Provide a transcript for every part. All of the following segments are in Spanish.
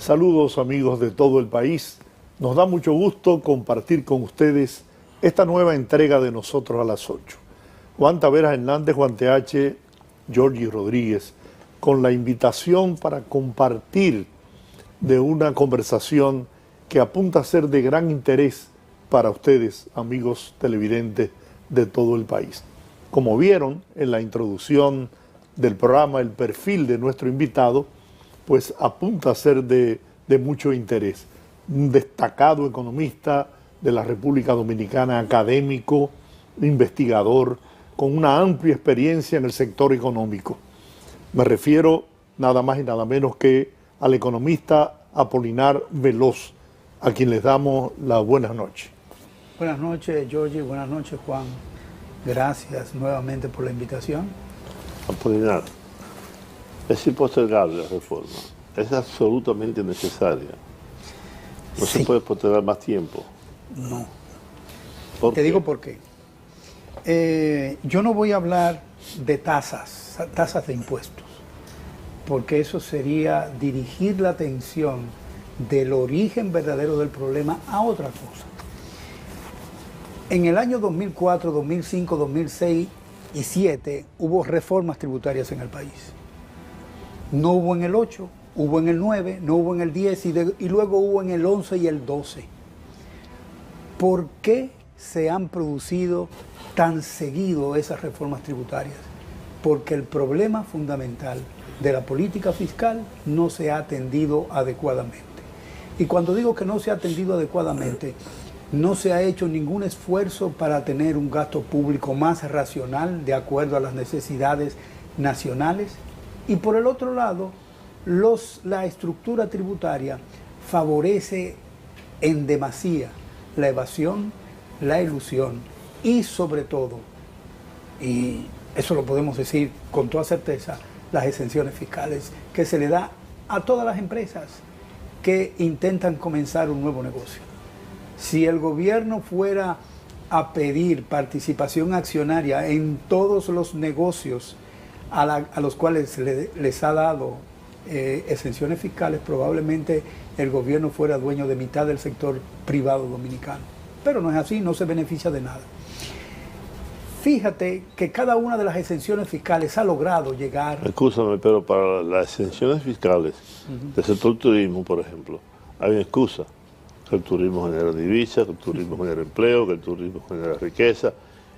Saludos amigos de todo el país. Nos da mucho gusto compartir con ustedes esta nueva entrega de Nosotros a las 8. Juan Taveras Hernández, Juan TH, Georgie Rodríguez, con la invitación para compartir de una conversación que apunta a ser de gran interés para ustedes, amigos televidentes de todo el país. Como vieron en la introducción del programa, el perfil de nuestro invitado, pues apunta a ser de mucho interés. Un destacado economista de la República Dominicana, académico, investigador, con una amplia experiencia en el sector económico. Me refiero nada más y nada menos que al economista Apolinar Veloz, a quien les damos la buenas noches. Buenas noches, Georgie. Buenas noches, Juan. Gracias nuevamente por la invitación. Apolinar, es impostergable la reforma. Es absolutamente necesaria. No se puede postergar más tiempo. No. Te digo por qué. Yo no voy a hablar de tasas de impuestos, porque eso sería dirigir la atención del origen verdadero del problema a otra cosa. En el año 2004, 2005, 2006 y 2007 hubo reformas tributarias en el país. No hubo en el 8, hubo en el 9, no hubo en el 10 y luego hubo en el 11 y el 12. ¿Por qué se han producido tan seguido esas reformas tributarias? Porque el problema fundamental de la política fiscal no se ha atendido adecuadamente. Y cuando digo que no se ha atendido adecuadamente, no se ha hecho ningún esfuerzo para tener un gasto público más racional de acuerdo a las necesidades nacionales. Y por el otro lado, la estructura tributaria favorece en demasía la evasión, la ilusión y sobre todo, y eso lo podemos decir con toda certeza, las exenciones fiscales que se le da a todas las empresas que intentan comenzar un nuevo negocio. Si el gobierno fuera a pedir participación accionaria en todos los negocios a los cuales les ha dado exenciones fiscales, probablemente el gobierno fuera dueño de mitad del sector privado dominicano. Pero no es así, no se beneficia de nada. Fíjate que cada una de las exenciones fiscales ha logrado llegar... Excúsame, pero para las exenciones fiscales del sector turismo, por ejemplo, hay una excusa. Que el turismo genera divisas, que el turismo genera empleo, que el turismo genera riqueza,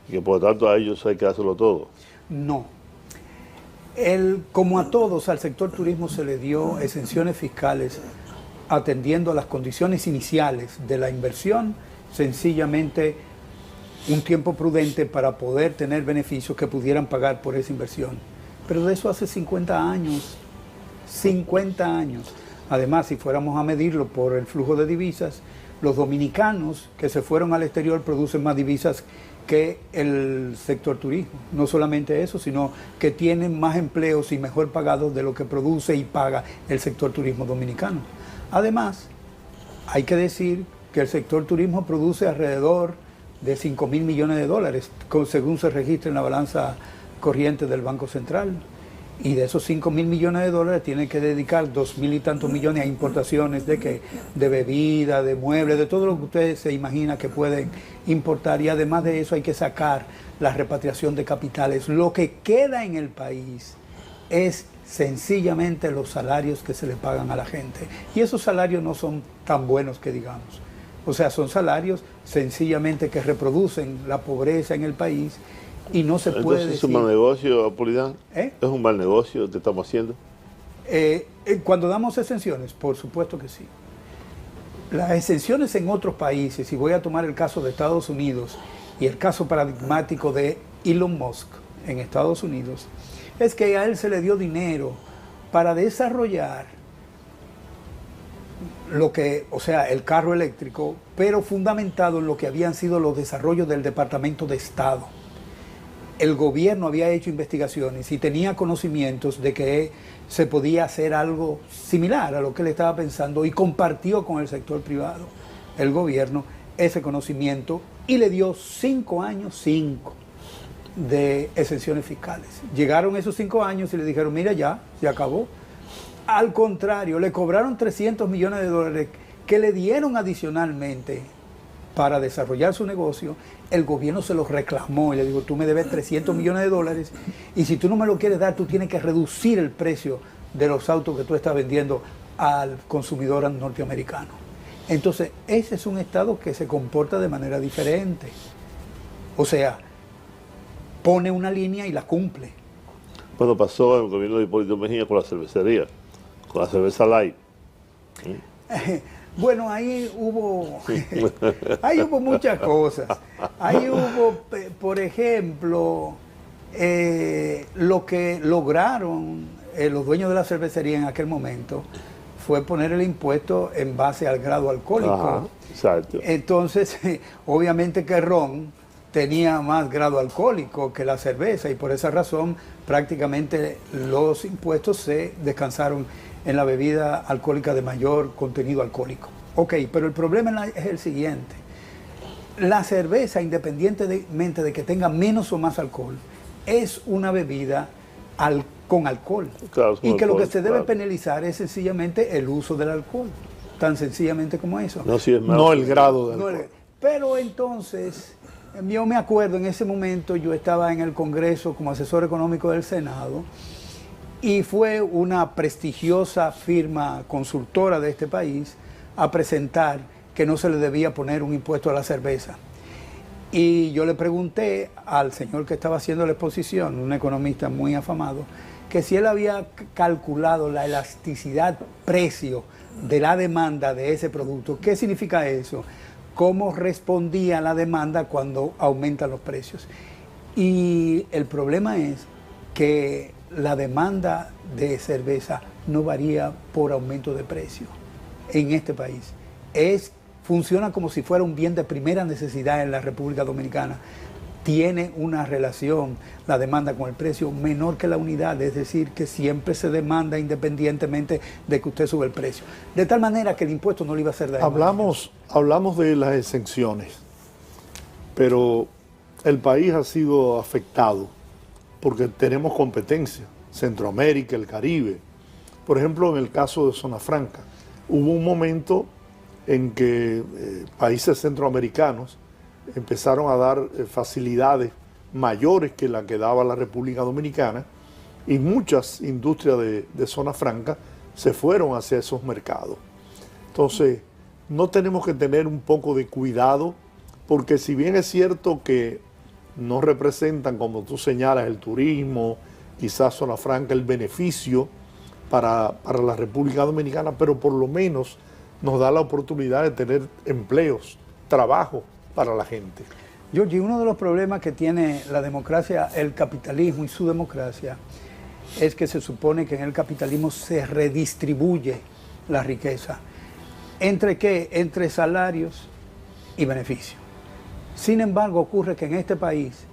y que por lo tanto a ellos hay que hacerlo todo. No. Como a todos, al sector turismo se le dio exenciones fiscales atendiendo a las condiciones iniciales de la inversión, sencillamente un tiempo prudente para poder tener beneficios que pudieran pagar por esa inversión. Pero de eso hace 50 años. 50 años. Además, si fuéramos a medirlo por el flujo de divisas, los dominicanos que se fueron al exterior producen más divisas que el sector turismo. No solamente eso, sino que tienen más empleos y mejor pagados de lo que produce y paga el sector turismo dominicano. Además, hay que decir que el sector turismo produce alrededor de 5.000 millones de dólares, según se registra en la balanza corriente del Banco Central. Y de esos 5.000 millones de dólares tienen que dedicar 2.000 y tantos millones a importaciones de bebida, de muebles, de todo lo que ustedes se imaginan que pueden importar. Y además de eso hay que sacar la repatriación de capitales. Lo que queda en el país es sencillamente los salarios que se le pagan a la gente. Y esos salarios no son tan buenos que digamos. O sea, son salarios sencillamente que reproducen la pobreza en el país. Y no se puede Entonces, decir... ¿es un mal negocio, Apolinar? ¿Es un mal negocio que estamos haciendo? Cuando damos exenciones, por supuesto que sí. Las exenciones en otros países, y voy a tomar el caso de Estados Unidos y el caso paradigmático de Elon Musk en Estados Unidos, es que a él se le dio dinero para desarrollar el carro eléctrico, pero fundamentado en lo que habían sido los desarrollos del Departamento de Estado. El gobierno había hecho investigaciones y tenía conocimientos de que se podía hacer algo similar a lo que él estaba pensando y compartió con el sector privado, el gobierno, ese conocimiento y le dio 5 años, de exenciones fiscales. Llegaron esos 5 años y le dijeron, mira ya, se acabó. Al contrario, le cobraron 300 millones de dólares que le dieron adicionalmente para desarrollar su negocio. El gobierno se los reclamó y le dijo, tú me debes 300 millones de dólares y si tú no me lo quieres dar, tú tienes que reducir el precio de los autos que tú estás vendiendo al consumidor norteamericano. Entonces, ese es un Estado que se comporta de manera diferente. O sea, pone una línea y la cumple. Bueno, pasó en el gobierno de Hipólito Mejía con la cervecería, con la cerveza light. Bueno, ahí hubo muchas cosas. Ahí hubo, por ejemplo, lo que lograron los dueños de la cervecería en aquel momento fue poner el impuesto en base al grado alcohólico. Ajá, exacto. Entonces, obviamente que el ron tenía más grado alcohólico que la cerveza y por esa razón prácticamente los impuestos se descansaron en la bebida alcohólica de mayor contenido alcohólico. Ok, pero el problema es el siguiente. La cerveza, independientemente de que tenga menos o más alcohol, es una bebida con alcohol. Claro, y que alcohol, lo que se debe claro. penalizar es sencillamente el uso del alcohol. Tan sencillamente como eso. No, si es más, No el grado de No, alcohol. pero entonces, yo me acuerdo, en ese momento yo estaba en el Congreso como asesor económico del Senado y fue una prestigiosa firma consultora de este país a presentar que no se le debía poner un impuesto a la cerveza. Y yo le pregunté al señor que estaba haciendo la exposición, un economista muy afamado, que si él había calculado la elasticidad precio de la demanda de ese producto. ¿Qué significa eso? ¿Cómo respondía la demanda cuando aumentan los precios? Y el problema es que la demanda de cerveza no varía por aumento de precio en este país. Funciona como si fuera un bien de primera necesidad en la República Dominicana. Tiene una relación, la demanda con el precio, menor que la unidad, es decir, que siempre se demanda independientemente de que usted sube el precio. De tal manera que el impuesto no le iba a hacer daño. Hablamos de las exenciones, pero el país ha sido afectado porque tenemos competencia, Centroamérica, el Caribe. Por ejemplo, en el caso de Zona Franca, hubo un momento en que países centroamericanos empezaron a dar facilidades mayores que la que daba la República Dominicana y muchas industrias de Zona Franca se fueron hacia esos mercados. Entonces, no tenemos que tener un poco de cuidado porque si bien es cierto que no representan, como tú señalas, el turismo, quizás Zona Franca, el beneficio para la República Dominicana, pero por lo menos nos da la oportunidad de tener empleos, trabajo para la gente. Georgie, uno de los problemas que tiene la democracia, el capitalismo y su democracia, es que se supone que en el capitalismo se redistribuye la riqueza. ¿Entre qué? Entre salarios y beneficios. Sin embargo, ocurre que en este país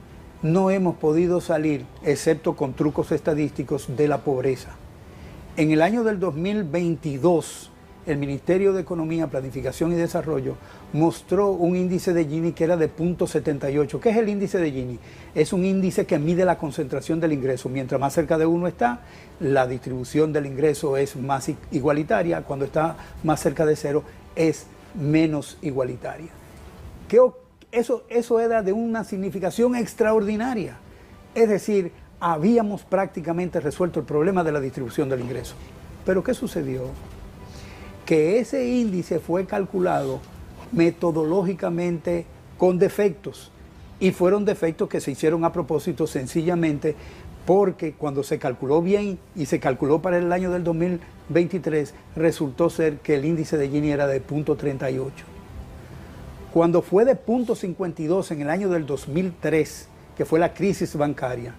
no hemos podido salir, excepto con trucos estadísticos, de la pobreza. En el año del 2022, el Ministerio de Economía, Planificación y Desarrollo mostró un índice de Gini que era de 0.78. ¿Qué es el índice de Gini? Es un índice que mide la concentración del ingreso. Mientras más cerca de uno está, la distribución del ingreso es más igualitaria. Cuando está más cerca de cero, es menos igualitaria. Eso era de una significación extraordinaria. Es decir, habíamos prácticamente resuelto el problema de la distribución del ingreso. ¿Pero qué sucedió? Que ese índice fue calculado metodológicamente con defectos y fueron defectos que se hicieron a propósito sencillamente porque cuando se calculó bien y se calculó para el año del 2023 resultó ser que el índice de Gini era de 0.38. Cuando fue de 0.52 en el año del 2003, que fue la crisis bancaria,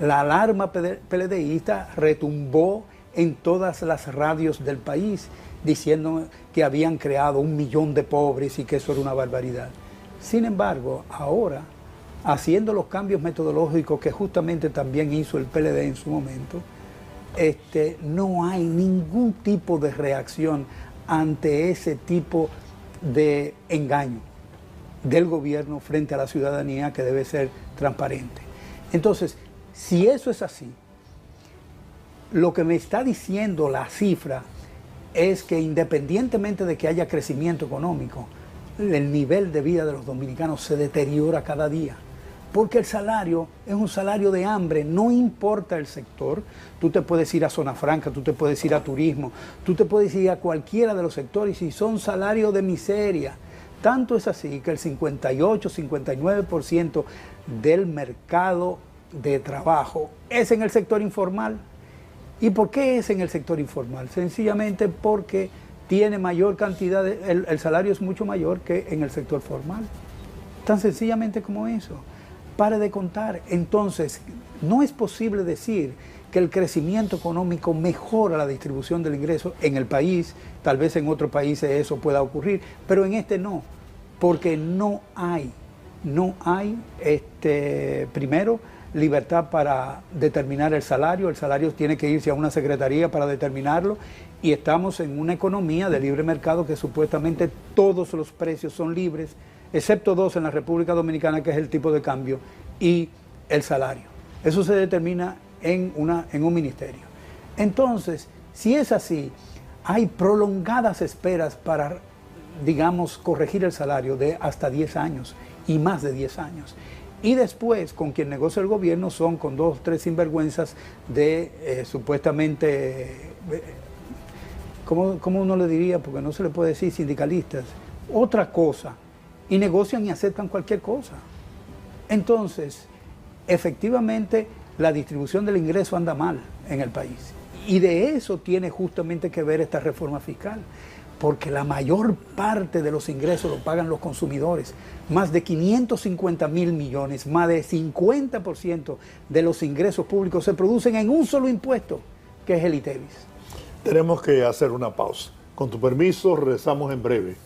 la alarma PLDista retumbó en todas las radios del país diciendo que habían creado 1 millón de pobres y que eso era una barbaridad. Sin embargo, ahora, haciendo los cambios metodológicos que justamente también hizo el PLD en su momento, no hay ningún tipo de reacción ante ese tipo de engaño del gobierno frente a la ciudadanía que debe ser transparente. Entonces, si eso es así, Lo que me está diciendo la cifra es que independientemente de que haya crecimiento económico, el nivel de vida de los dominicanos se deteriora cada día. Porque el salario es un salario de hambre, no importa el sector. Tú te puedes ir a zona franca, tú te puedes ir a turismo, tú te puedes ir a cualquiera de los sectores y son salarios de miseria. Tanto es así que el 58-59% del mercado de trabajo es en el sector informal. ¿Y por qué es en el sector informal? Sencillamente porque tiene mayor cantidad, el salario es mucho mayor que en el sector formal. Tan sencillamente como eso. Pare de contar. Entonces, no es posible decir que el crecimiento económico mejora la distribución del ingreso en el país. Tal vez en otros países eso pueda ocurrir, pero en este no, porque no hay, primero, libertad para determinar el salario tiene que irse a una secretaría para determinarlo, y estamos en una economía de libre mercado que supuestamente todos los precios son libres, excepto dos en la República Dominicana, que es el tipo de cambio y el salario. Eso se determina en un ministerio. Entonces, si es así, hay prolongadas esperas para, digamos, corregir el salario de hasta 10 años y más de 10 años. Y después, con quien negocia el gobierno son con 2 o 3 sinvergüenzas de supuestamente, ¿cómo uno le diría? Porque no se le puede decir sindicalistas, otra cosa, y negocian y aceptan cualquier cosa. Entonces, efectivamente, la distribución del ingreso anda mal en el país. Y de eso tiene justamente que ver esta reforma fiscal, porque la mayor parte de los ingresos lo pagan los consumidores. Más de 550.000 millones, más de 50% de los ingresos públicos se producen en un solo impuesto, que es el ITEVIS. Tenemos que hacer una pausa. Con tu permiso, regresamos en breve.